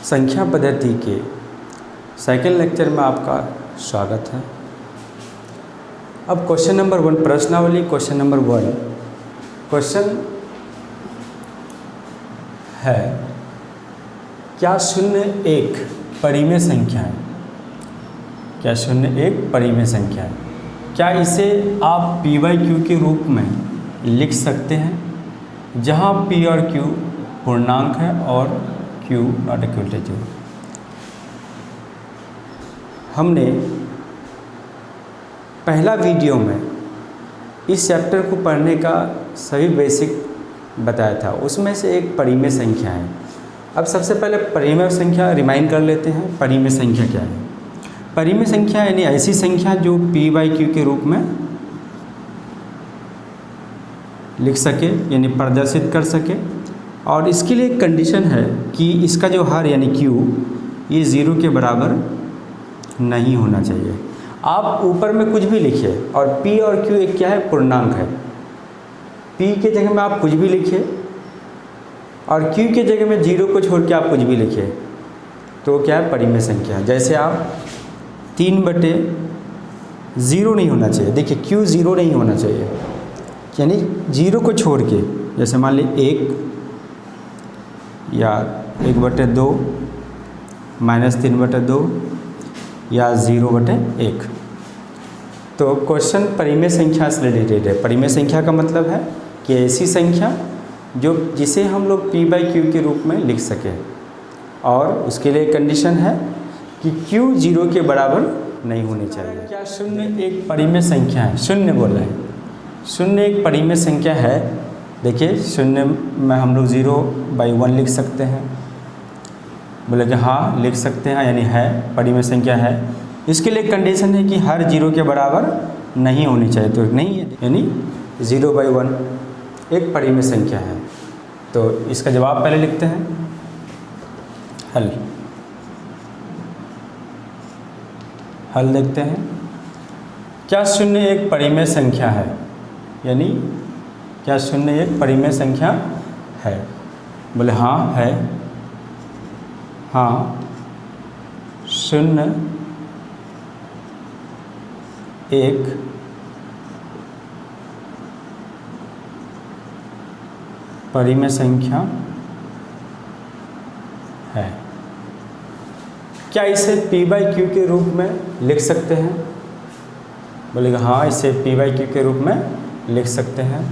संख्या पद्धति के सेकंड लेक्चर में आपका स्वागत है। अब क्वेश्चन नंबर 1 प्रश्नावली क्वेश्चन नंबर 1 क्वेश्चन है, क्या 0 एक परिमेय संख्या है? क्या 0 एक परिमेय संख्या है? क्या इसे आप p/q के रूप में लिख सकते हैं, जहां p और q पूर्णांक है और q नॉट इक्वल टू 0। हमने पहला वीडियो में इस चैप्टर को पढ़ने का सभी बेसिक बताया था, उसमें से एक परिमेय संख्या है। अब सबसे पहले परिमेय संख्या रिमाइंड कर लेते हैं। परिमेय संख्या क्या है? परिमेय संख्या यानी ऐसी संख्या जो p/q के रूप में लिख सके, यानी प्रदर्शित कर सके। और इसके लिए एक कंडीशन है कि इसका जो हर यानी q ये 0 के बराबर नहीं होना चाहिए। आप ऊपर में कुछ भी लिखिए और p और q एक क्या है? पूर्णांक है। p के जगह में आप कुछ भी लिखिए और q के जगह में 0 को छोड़ के आप कुछ भी लिखिए, तो क्या है? परिमेय संख्या। जैसे आप 3/0 नहीं होना चाहिए। देखिए q 0 नहीं होना चाहिए, यानी 0 को छोड़ के, जैसे मान लीजिए 1 या 1/2 -3/2 या 0/1। तो क्वेश्चन परिमेय संख्या से रिलेटेड है। परिमेय संख्या का मतलब है कि ऐसी संख्या जिसे हम लोग p/q के रूप में लिख सकें, और उसके लिए कंडीशन है कि q 0 के बराबर नहीं होनी चाहिए। क्या 0 एक परिमेय संख्या है? 0 बोल रहे हैं। 0 एक परिमेय संख्या है। देखिए 0 में हम लोग 0/1 लिख सकते हैं। बोले कि हाँ लिख सकते हैं, यानी है परिमेय संख्या है। इसके लिए कंडीशन है कि हर 0 के बराबर नहीं होनी चाहिए, तो नहीं है, यानी 0/1 एक परिमेय संख्या है। तो इसका जवाब पहले लिखते हैं। हल देखते हैं। क्या 0 एक परिमेय संख्या है? यानी क्या 0 एक परिमेय संख्या है? बोले हाँ है। हाँ 0 एक परिमेय संख्या है। क्या इसे p/q के रूप में लिख सकते हैं? बोलेगा हाँ इसे p/q के रूप में लिख सकते हैं।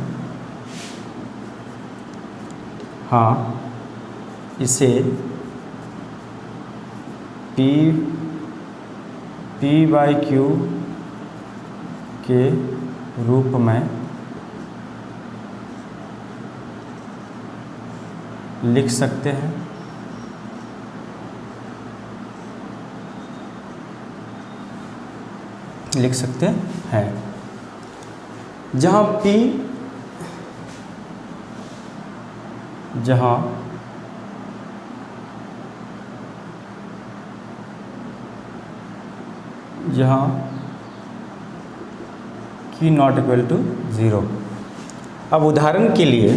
हाँ इसे p/q के रूप में लिख सकते हैं। लिख सकते हैं, जहाँ p q not equal to 0। अब उदाहरण के लिए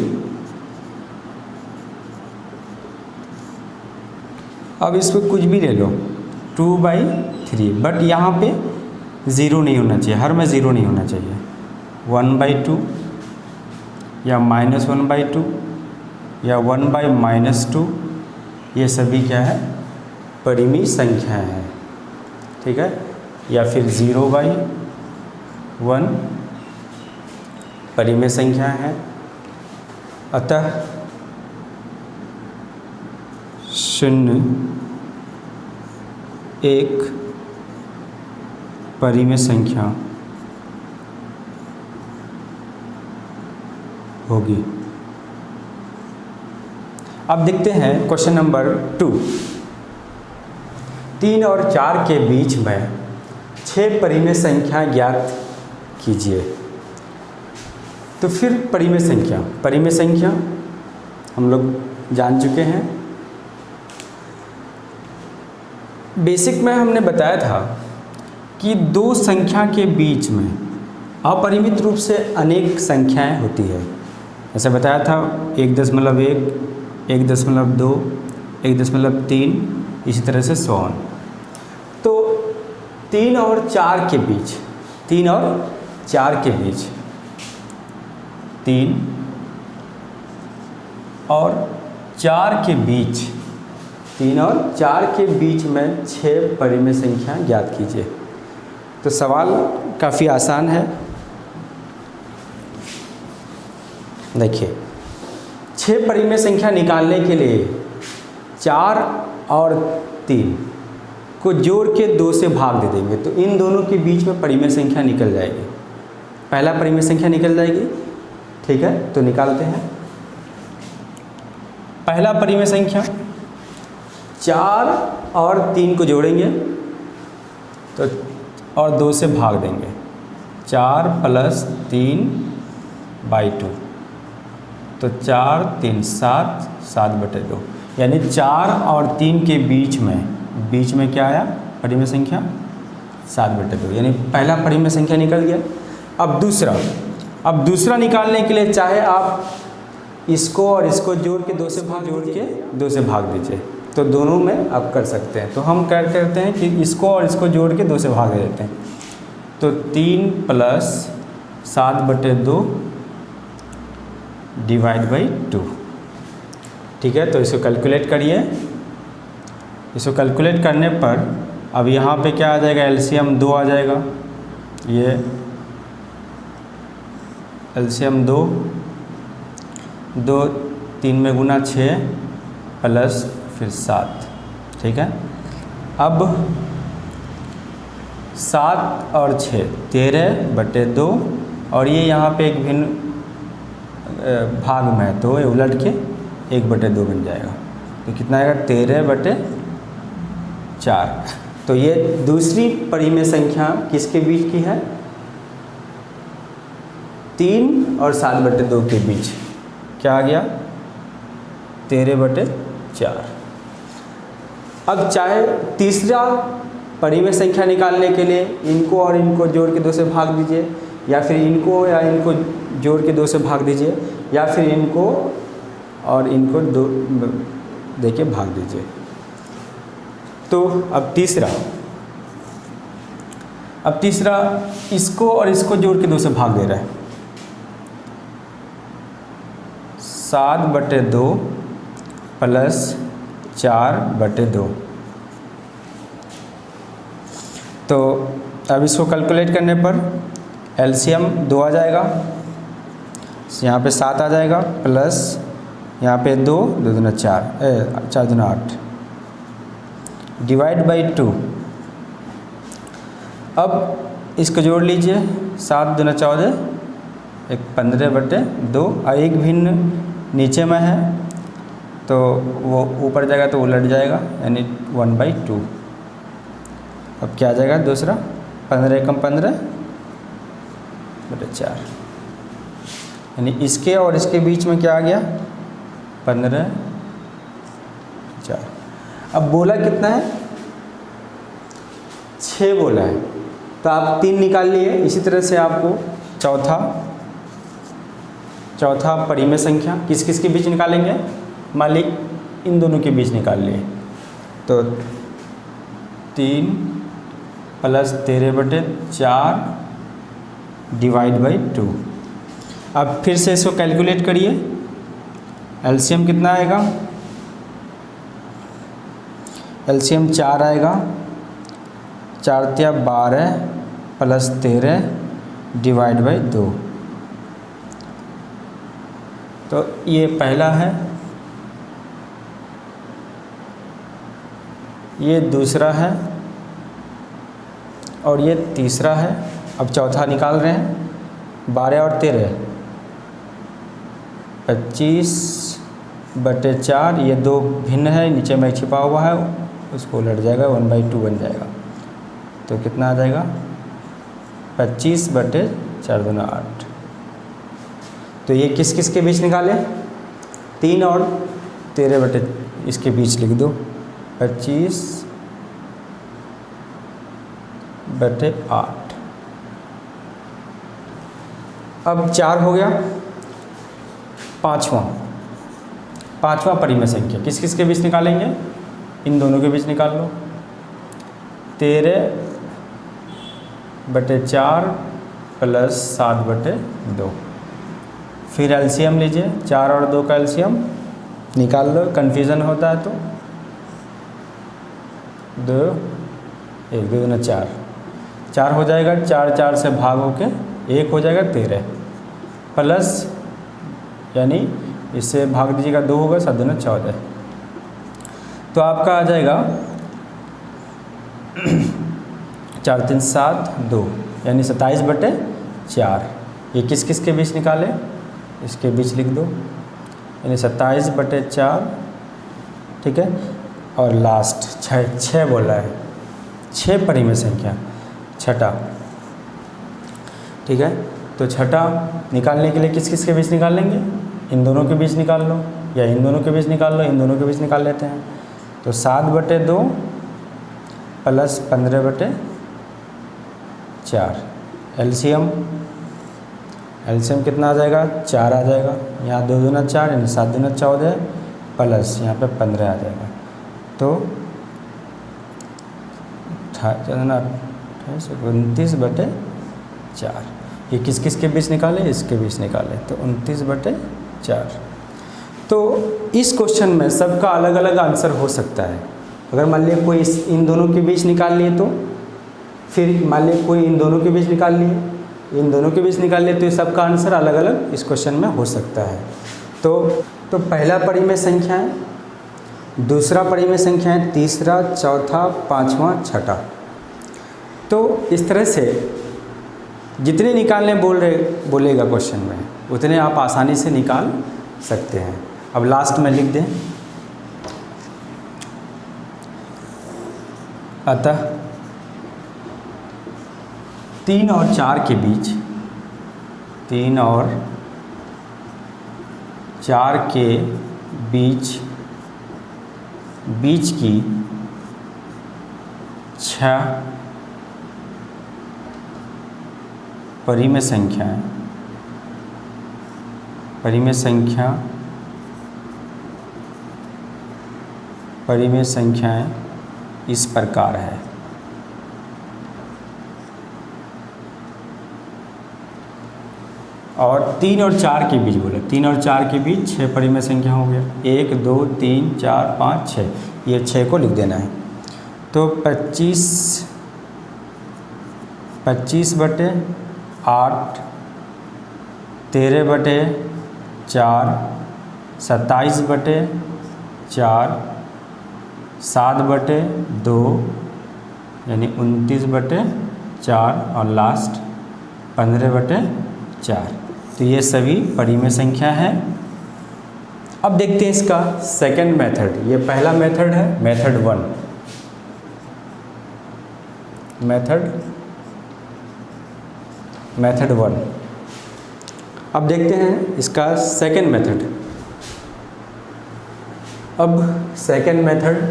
अब इसमें कुछ भी ले लो 2/3, बट यहाँ पे 0 नहीं होना चाहिए, हर में 0 नहीं होना चाहिए। 1/2 या -1/2 या 1/-2, ये सभी क्या है? परिमेय संख्या है। ठीक है, या फिर 0/1 परिमेय संख्या है। अतः 0 एक परिमेय संख्या होगी। अब देखते हैं क्वेश्चन नंबर 2। 3 और 4 के बीच में 6 परिमेय संख्या ज्ञात कीजिए। तो फिर परिमेय संख्या हम लोग जान चुके हैं। बेसिक में हमने बताया था कि दो संख्या के बीच में अपरिमित रूप से अनेक संख्याएं होती है। ऐसे बताया था 1.1, 1.2, 1.3, इसी तरह से 100। तो 3 और 4 के बीच, 3 और 4 के बीच, 3 और 4 के बीच, 3 और 4 के बीच में 6 परिमेय संख्या ज्ञात कीजिए। तो सवाल काफ़ी आसान है। देखिए, 6 परिमेय संख्या निकालने के लिए 4 और 3 को जोड़ के 2 से भाग दे देंगे, तो इन दोनों के बीच में परिमेय संख्या निकल जाएगी। पहला परिमेय संख्या निकल जाएगी, ठीक है। तो निकालते हैं। पहला परिमेय संख्या 4 और 3 को जोड़ेंगे तो और 2 से भाग देंगे, 4 + 3/2, तो 4 3 7, 7/2, यानी 4 और 3 के बीच में क्या आया परिमेय संख्या 7/2, यानी पहला परिमेय संख्या निकल गया। अब दूसरा निकालने के लिए चाहे आप इसको और इसको जोड़ के 2 से भाग दीजिए, तो दोनों में आप कर सकते हैं। तो हम क्या करते हैं कि इसको और इसको जोड़ के 2 से भाग दे देते हैं, तो 3 + 7/2 / 2, ठीक है। तो इसको कैलकुलेट करिए। इसको कैलकुलेट करने पर अब यहाँ पे क्या आ जाएगा, एलसीएम 2 आ जाएगा। ये एलसीएम 2 3 में गुना 6 प्लस फिर 7, ठीक है। अब 7 और 6 13/2, और ये यहाँ पे एक भिन्न भाग में है, तो ये उलट के 1/2 बन जाएगा। तो कितना आएगा 13/4। तो ये दूसरी परिमेय संख्या किसके बीच की है, 3 और 7/2 के बीच। क्या आ गया 13/4। अब चाहे तीसरा परिमेय संख्या निकालने के लिए इनको और इनको जोड़ के 2 से भाग दीजिए, या फिर इनको या इनको जोड़ के 2 से भाग दीजिए, या फिर इनको और इनको 2 देके भाग दीजिए। तो अब तीसरा इसको और इसको जोड़ के 2 से भाग दे रहा है, 7/2 + 4/2। तो अब इसको कैलकुलेट करने पर एलसीएम 2 आ जाएगा, यहाँ पे 7 आ जाएगा, प्लस यहाँ पे 2 2 दूना 4 4 दूना 8 / 2। अब इसको जोड़ लीजिए, 7 दूना 14, 15/2, और एक भिन्न नीचे में है तो वो ऊपर जाएगा तो उलट जाएगा, यानी 1/2। अब क्या आ जाएगा दूसरा, 15 × 15/4, यानी इसके और इसके बीच में क्या आ गया 15/4। अब बोला कितना है 6 बोला है, तो आप 3 निकाल लिए। इसी तरह से आपको चौथा परिमेय संख्या किस किस के बीच निकालेंगे, मान ली इन दोनों के बीच निकाल लिए, तो 3 + 13/4 / 2। अब फिर से इसको कैलकुलेट करिए, एलसीएम कितना आएगा, एलसीएम 4 आएगा, 4 × 12 + 13 / 2। तो ये पहला है, ये दूसरा है, और ये तीसरा है। अब चौथा निकाल रहे हैं, 12 और 13 25/4, ये 2 भिन्न है, नीचे में छिपा हुआ है, उसको उलट जाएगा 1/2 बन जाएगा। तो कितना आ जाएगा 25/4 दूना 8। तो ये किस किस के बीच निकाले, 3 और 13 इसके बीच लिख दो, 25/8। अब 4 हो गया। पांचवा परिमेय संख्या किस किस के बीच निकालेंगे, इन दोनों के बीच निकाल लो। 13/4 प्लस 7/2। फिर एलसीएम लीजिए, 4 और 2 का एलसीएम निकाल लो, कन्फ्यूज़न होता है तो 2 1 2 दूना 4, 4 हो जाएगा, 4 4 से भाग होके 1 हो जाएगा 13 प्लस, यानी इससे भाग दीजिएगा 2 होगा, 7 दूना 14, तो आपका आ जाएगा 4 3 7 2, यानी 27/4। ये किस किस के बीच निकाले, इसके बीच लिख दो, यानी 27/4, ठीक है। और लास्ट 6 बोला है, 6 परिमेय संख्या, छठा, ठीक है। तो छठा निकालने के लिए किस किस के बीच निकाल लेंगे, इन दोनों के बीच निकाल लो, या इन दोनों के बीच निकाल लो, इन दोनों के बीच निकाल लेते हैं। तो 7/2 प्लस 15/4, एलसीएम कितना आ जाएगा, 4 आ जाएगा, यहाँ 2 दूना 4, यानी 7 दूना 14 प्लस यहाँ पे 15 आ जाएगा। तो 29/4, ये किस किस के बीच निकाले, इसके बीच निकाले, तो 29/4। तो इस क्वेश्चन में सबका अलग अलग आंसर हो सकता है। अगर मान लिया कोई इन दोनों के बीच निकाल लिए, तो फिर मान लिया कोई इन दोनों के बीच निकाल लिए, इन दोनों के बीच निकाल लिए, तो सबका आंसर अलग अलग इस क्वेश्चन में हो सकता है। तो पहला परिमेय संख्या है, दूसरा परिमेय संख्या है, तीसरा, चौथा, पांचवा, छठा। तो इस तरह से जितने निकालने बोलेगा क्वेश्चन में, उतने आप आसानी से निकाल सकते हैं। अब लास्ट में लिख दें, अतः 3 और 4 के बीच, 3 और 4 के बीच की 6 परिमेय संख्याएं इस प्रकार है। और 3 और 4 के बीच बोले, 3 और 4 के बीच 6 परिमेय संख्या हो गया, 1 2 3 4 5 6, ये 6 को लिख देना है। तो 25/8, 13/4, 27/4, 7/2, यानी 29/4, और लास्ट 15/4। तो ये सभी परिमेय संख्या है। अब देखते हैं इसका सेकंड मेथड। ये पहला मेथड है, मेथड 1, मेथड 1। अब देखते हैं इसका सेकंड मेथड। अब सेकंड मेथड,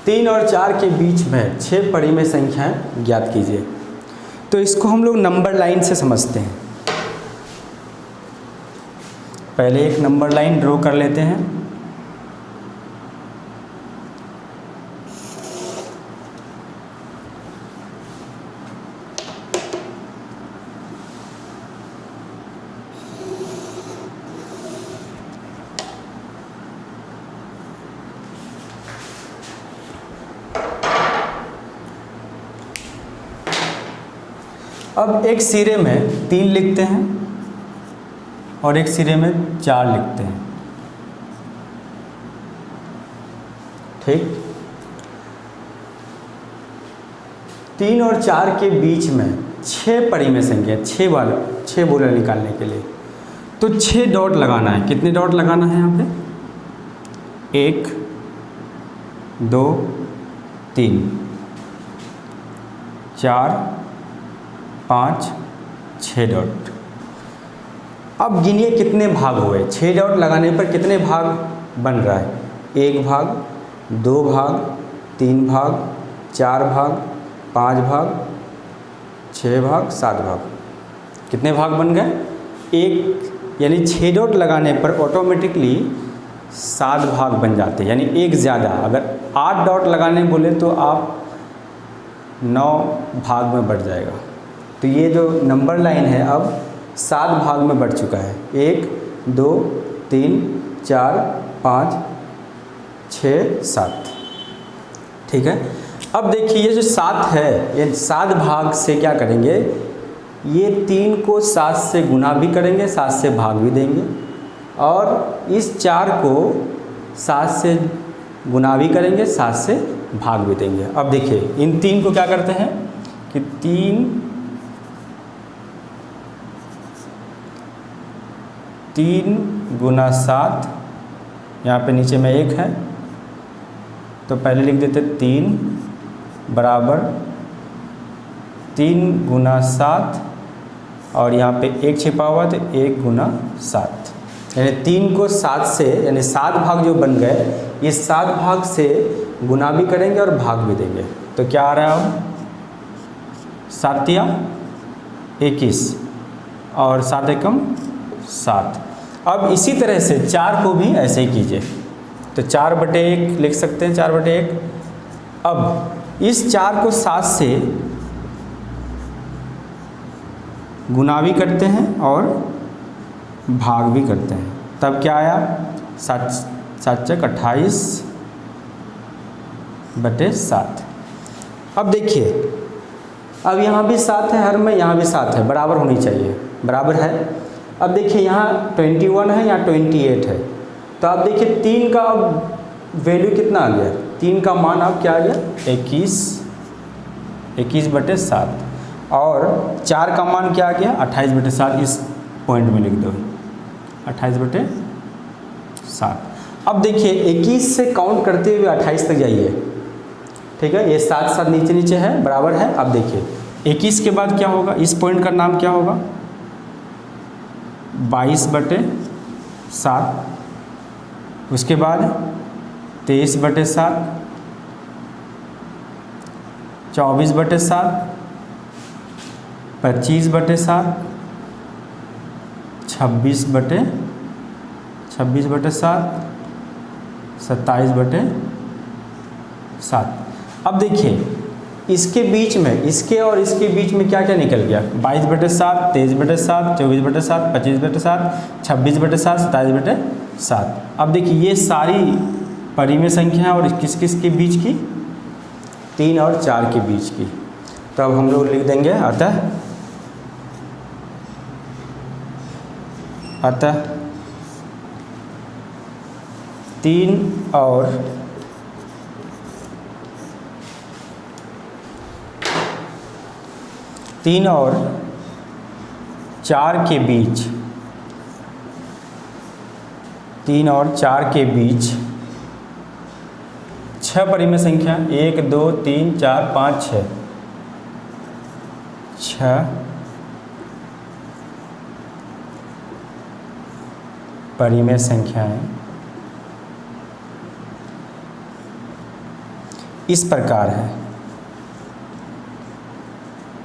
3 और 4 के बीच में 6 परिमेय संख्याएं ज्ञात कीजिए। तो इसको हम लोग नंबर लाइन से समझते हैं। पहले एक नंबर लाइन ड्रॉ कर लेते हैं। अब एक सिरे में 3 लिखते हैं और एक सिरे में 4 लिखते हैं, ठीक। 3 और 4 के बीच में 6 परिमेय संख्या, 6 बोला निकालने के लिए तो 6 डॉट लगाना है। कितने डॉट लगाना है यहाँ पे? 1 2 3 4 5 6 डॉट। अब गिनिए कितने भाग हुए। 6 डॉट लगाने पर कितने भाग बन रहा है? 1 भाग, 2 भाग, 3 भाग, 4 भाग, 5 भाग, 6 भाग, 7 भाग। कितने भाग बन गए? 1, यानी 6 डॉट लगाने पर ऑटोमेटिकली 7 भाग बन जाते हैं, यानी एक ज़्यादा। अगर 8 डॉट लगाने बोले तो आप 9 भाग में बढ़ जाएगा। तो ये जो नंबर लाइन है अब 7 भाग में बढ़ चुका है। 1 2 3 4 5 6 7। ठीक है। अब देखिए ये जो 7 है, ये 7 भाग से क्या करेंगे, ये 3 को 7 से गुना भी करेंगे, 7 से भाग भी देंगे, और इस 4 को 7 से गुना भी करेंगे, 7 से भाग भी देंगे। अब देखिए इन 3 को क्या करते हैं कि 3 गुना 7, यहाँ पे नीचे में 1 है तो पहले लिख देते 3 बराबर 3 गुना 7, और यहाँ पे 1 छिपा हुआ तो 1 गुना 7, यानी 3 को 7 से, यानी 7 भाग जो बन गए, ये 7 भाग से गुना भी करेंगे और भाग भी देंगे। तो क्या आ रहा है अब 7 या 21 और 7 एकम 7। अब इसी तरह से 4 को भी ऐसे ही कीजिए, तो 4/1 लिख सकते हैं, 4/1। अब इस 4 को 7 से गुना भी करते हैं और भाग भी करते हैं, तब क्या आया 7 × 28/7। अब देखिए अब यहाँ भी 7 है, हर में यहाँ भी 7 है, बराबर होनी चाहिए, बराबर है। अब देखिए यहाँ 21 है, यहाँ 28 है, तो अब देखिए 3 का अब वैल्यू कितना आ गया, 3 का मान अब क्या आ गया 21/7, और 4 का मान क्या आ गया 28/7। इस पॉइंट में लिख दो 28/7। अब देखिए 21 से काउंट करते हुए 28 तक जाइए, ठीक है, ये 7 नीचे नीचे है, बराबर है। अब देखिए 21 के बाद क्या होगा, इस पॉइंट का नाम क्या होगा 22/7, उसके बाद 23/7, 24/7, 25/7, 26/7, 27/7। अब देखिए इसके बीच में, इसके और इसके बीच में क्या क्या निकल गया, 22/7, 23/7, 24/7, 25/7, 26/7, 27/7। अब देखिए ये सारी परिमेय संख्या है, और किस किस के बीच की, 3 और 4 के बीच की। तो अब हम लोग लिख देंगे अतः 3 और 4 के बीच, 3 और 4 के बीच 6 परिमेय संख्या, 1 2 3 4 5 6 परिमेय संख्याएं इस प्रकार है,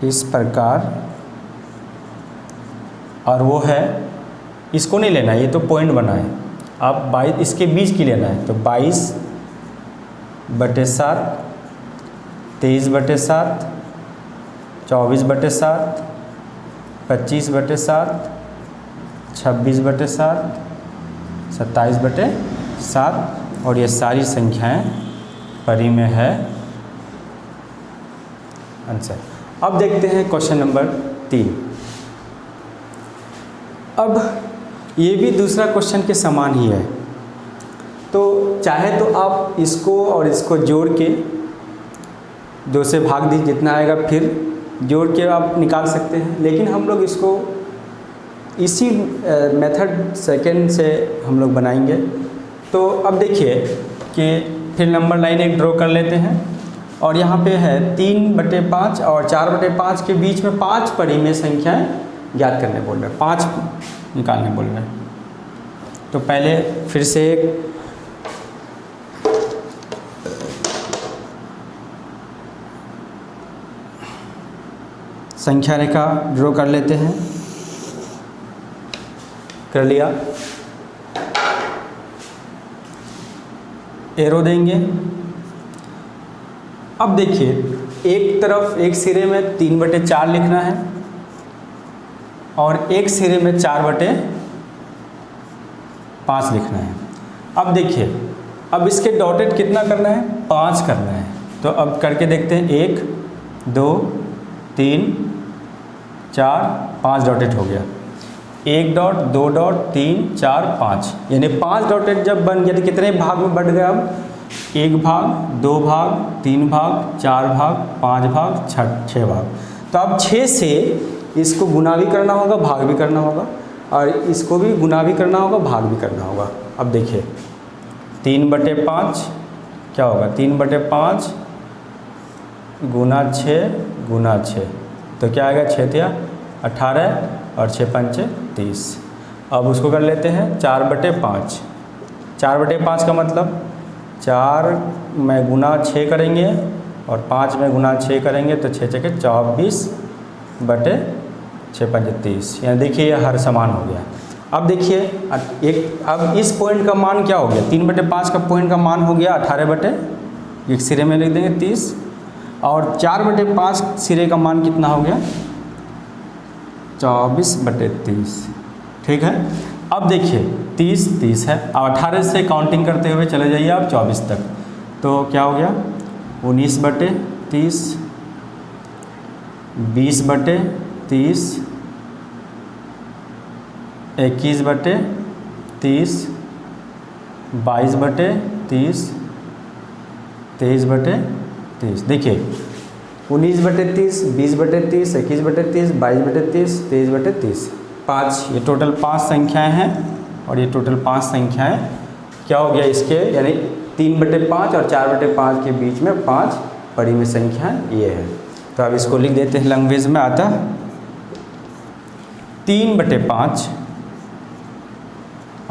इस प्रकार, और वो है, इसको नहीं लेना है, ये तो पॉइंट बना है, आप 22 इसके बीच की लेना है। तो 22/7, 23/7, 24/7, 25/7, 26/7, 27/7, और ये सारी संख्याएं परिमेय है आंसर। अब देखते हैं क्वेश्चन नंबर 3। अब ये भी दूसरा क्वेश्चन के समान ही है, तो चाहे तो आप इसको और इसको जोड़ के 2 से भाग दीजिए, जितना आएगा फिर जोड़ के आप निकाल सकते हैं, लेकिन हम लोग इसको इसी मेथड सेकेंड से हम लोग बनाएंगे। तो अब देखिए कि फिर नंबर लाइन एक ड्रॉ कर लेते हैं, और यहाँ पे है 3/5 और 4/5 के बीच में 5 परिमेय संख्याएं ज्ञात करने बोल रहे हैं, 5 निकालने बोल रहे हैं। तो पहले फिर से एक संख्या रेखा ड्रॉ कर लेते हैं, कर लिया। एरो देंगे। अब देखिए एक तरफ एक सिरे में 3/4 लिखना है और एक सिरे में 4/5 लिखना है। अब देखिए अब इसके डॉटेड कितना करना है, 5 करना है। तो अब करके देखते हैं, 1 2 3 4 5 डॉटेड हो गया। 1 डॉट 2 डॉट 3 4 5, यानी 5 डॉटेड जब बन गया तो कितने भाग में बढ़ गया? अब 1 भाग 2 भाग 3 भाग 4 भाग 5 भाग 6 भाग। तो अब 6 से इसको गुना भी करना होगा, भाग भी करना होगा, और इसको भी गुना भी करना होगा, भाग भी करना होगा। अब देखिए 3/5 क्या होगा, 3/5 गुना 6, तो क्या आएगा, 6 तिया 18 और 6 पंचे 30। अब उसको कर लेते हैं 4/5। 4/5 का मतलब 4 में गुना 6 करेंगे और 5 में गुना 6 करेंगे तो 6 × 24/6 पंचे 30। यानी देखिए ये हर समान हो गया। अब देखिए अब इस पॉइंट का मान क्या हो गया, 3/5 का पॉइंट का मान हो गया 18 एक सिरे में लिख देंगे 30, और 4/5 सिरे का मान कितना हो गया, 24/30। ठीक है। अब देखिए 30 है, अब 18 से काउंटिंग करते हुए चले जाइए आप 24 तक, तो क्या हो गया 19/30, 20/30, 21/30, 22/30, 23/30। देखिए 19/30, 20/30, 21/30, 22/30, 23/30, 5, ये टोटल 5 संख्याएं हैं। और ये टोटल 5 संख्याएं क्या हो गया इसके, यानी 3/5 और 4/5 के बीच में 5 परिमेय संख्या ये है। तो अब इसको लिख देते हैं लैंग्वेज में, आता 3/5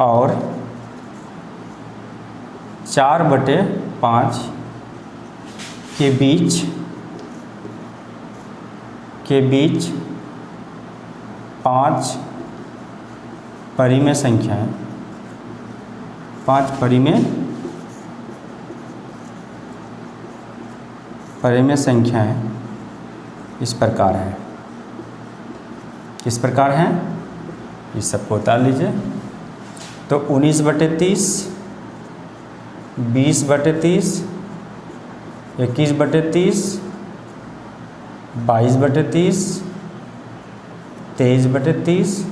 और 4/5 के बीच 5 परिमेय संख्याएं, 5 परिमेय संख्याएं इस प्रकार हैं। किस प्रकार हैं, इस सबको उतार लीजिए। तो 19/30, 20/30, 21/30, 22/30, 23/30।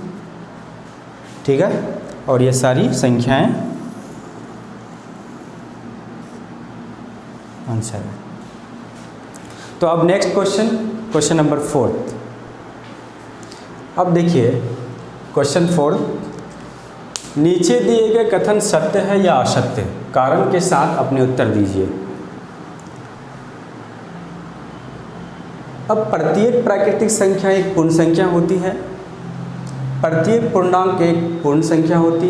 ठीक है। और ये सारी संख्याएं आंसर है। तो अब नेक्स्ट क्वेश्चन नंबर 4। अब देखिए क्वेश्चन 4, नीचे दिए गए कथन सत्य है या असत्य, कारण के साथ अपने उत्तर दीजिए। अब प्रत्येक प्राकृतिक संख्या एक पूर्ण संख्या होती है, प्रत्येक पूर्णांक एक पूर्ण संख्या होती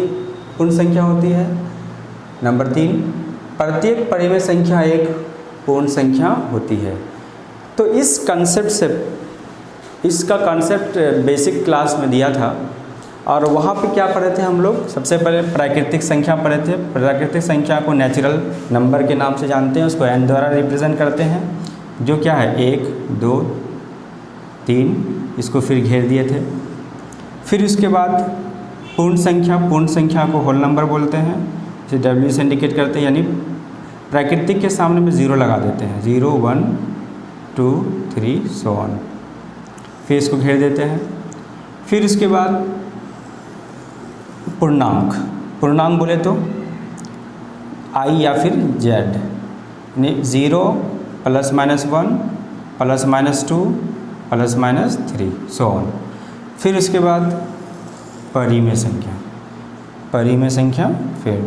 है। नंबर 3, प्रत्येक परिमेय संख्या एक पूर्ण संख्या होती है। तो इस कंसेप्ट से, इसका कंसेप्ट बेसिक क्लास में दिया था, और वहाँ पे क्या पढ़े थे हम लोग, सबसे पहले प्राकृतिक संख्या पढ़े थे। प्राकृतिक संख्या को नेचुरल नंबर के नाम से जानते हैं, उसको n द्वारा रिप्रेजेंट करते हैं, जो क्या है 1 2 3, इसको फिर घेर दिए थे। फिर उसके बाद पूर्ण संख्या को होल नंबर बोलते हैं, इसे W से इंडिकेट करते हैं, यानी प्राकृतिक के सामने में 0 लगा देते हैं, 0 1 2 3 so on। फिर इसको घेर देते हैं। फिर उसके बाद पूर्णांक बोले तो I या फिर Z, यानी 0 ±1 ±2 ±3 so on। फिर उसके बाद परिमेय संख्या फिर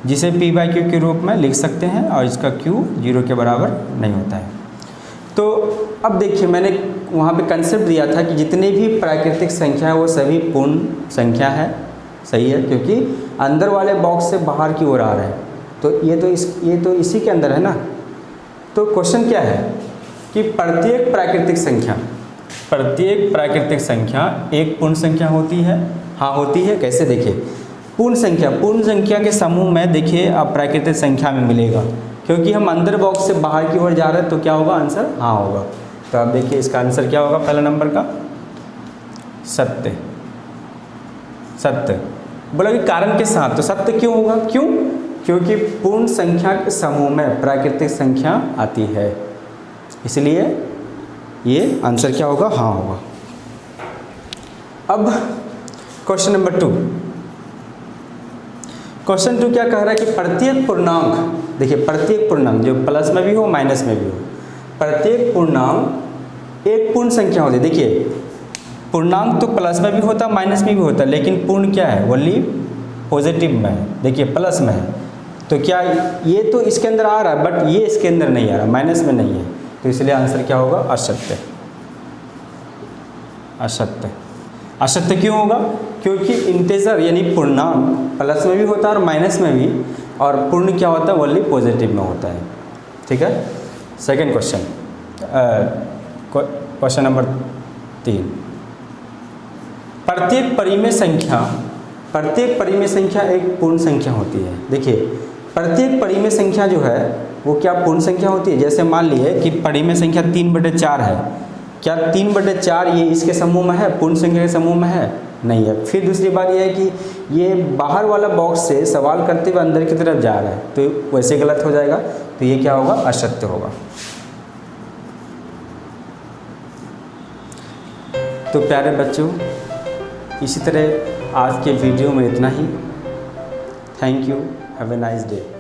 जिसे p/q के रूप में लिख सकते हैं, और इसका q 0 के बराबर नहीं होता है। तो अब देखिए मैंने वहाँ पे कंसेप्ट दिया था कि जितनी भी प्राकृतिक संख्या है वो सभी पूर्ण संख्या है, सही है, क्योंकि अंदर वाले बॉक्स से बाहर की ओर आ रहा है, तो ये तो इसी के अंदर है ना। तो क्वेश्चन क्या है कि प्रत्येक प्राकृतिक संख्या एक पूर्ण संख्या होती है। हाँ होती है, कैसे देखिए, पूर्ण संख्या के समूह में देखिए अप्राकृतिक संख्या में मिलेगा, क्योंकि हम अंदर बॉक्स से बाहर की ओर जा रहे हैं तो क्या होगा, आंसर हाँ होगा। तो अब देखिए इसका आंसर क्या होगा, पहला नंबर का सत्य। बोला कि कारण के साथ, तो सत्य क्यों होगा, क्यों, क्योंकि पूर्ण संख्या के समूह में प्राकृतिक संख्या आती है, इसलिए ये आंसर क्या होगा, हाँ होगा। अब क्वेश्चन नंबर 2। क्वेश्चन 2 क्या कह रहा है कि प्रत्येक पूर्णांक, देखिए प्रत्येक पूर्णांक जो प्लस में भी हो माइनस में भी हो, प्रत्येक पूर्णांक एक पूर्ण संख्या होती है। देखिए पूर्णांक तो प्लस में भी होता है माइनस में भी होता है, लेकिन पूर्ण क्या है, ओनली पॉजिटिव में है, देखिए प्लस में है। तो क्या ये तो इसके अंदर आ रहा है, बट ये इसके अंदर नहीं आ रहा, माइनस में नहीं है, तो इसलिए आंसर क्या होगा, असत्य। असत्य क्यों होगा, क्योंकि इंटीजर यानी पूर्णांक प्लस में भी होता है और माइनस में भी, और पूर्ण क्या होता है, ओनली पॉजिटिव में होता है। ठीक है। Second question, question number 3। प्रत्येक परिमेय संख्या एक पूर्ण संख्या होती है। देखिए प्रत्येक परिमेय संख्या जो है वो क्या पूर्ण संख्या होती है। जैसे मान लिए कि परिमेय संख्या 3/4 है, क्या 3/4 ये इसके समूह में है, पूर्ण संख्या के समूह में है, नहीं है। फिर दूसरी बात यह है कि ये बाहर वाला बॉक्स से सवाल करते हुए अंदर की तरफ जा रहा है, तो वैसे गलत हो जाएगा, तो ये क्या होगा, असत्य होगा। तो प्यारे बच्चों, इसी तरह आज के वीडियो में इतना ही। Thank you, have a nice day.